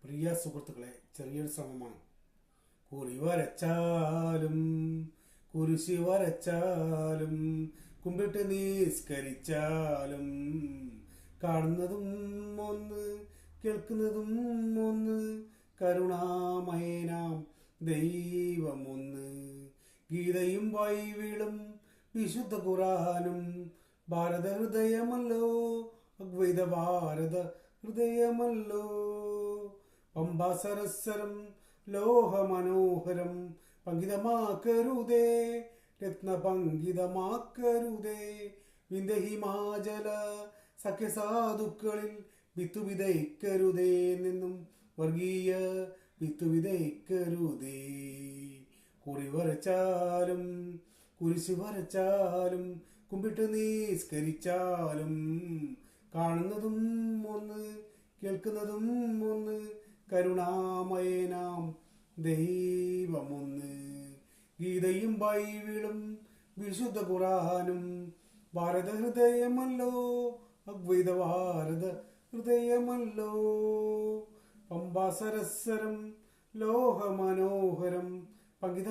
പ്രിയ സുഹൃത്തുക്കളെ, ചെറിയൊരു ശ്രമമാണ്. കുറി വരച്ചാലും കുരിശി വരച്ചാലും കുമ്പിട്ട് നിസ്കരിച്ചാലും കാണുന്നതും ഒന്ന് കേൾക്കുന്നതും ഒന്ന് കരുണാമയനാം ദൈവമൊന്ന്. ഗീതയും ബൈബിളും വിശുദ്ധ ഖുറാനും ഭാരത ഹൃദയമല്ലോ, അദ്വൈത ഭാരത ഹൃദയമല്ലോ. പമ്പാസരസ്വരം ലോഹമനോഹരം പങ്കിതമാക്കരുതേ, രത്നപങ്കിതമാക്കരുതേ. വിന്ധ്യ ഹിമാചല സഖ്യസാധുക്കളിൽ വിത്തു വിതയ്ക്കരുതേ, നിന്നും വർഗീയ വിത്തു വിതയ്ക്കരുതേ. കുറി വരച്ചാലും കുരിശ് വരച്ചാലും കുമ്പിട്ട് നിസ്കരിച്ചാലും കാണുന്നതും ഒന്ന് കേൾക്കുന്നതും ഒന്ന് കരുണാമയനാം ദൈവമൊന്ന്. ഗീതയും ബൈബിളും വിശുദ്ധ ഖുറാനും ഭാരത ഹൃദയമല്ലോ, അദ്വൈത ഭാരത ഹൃദയമല്ലോ. പമ്പാസരസ്വരം ലോഹമനോഹരം പങ്കിത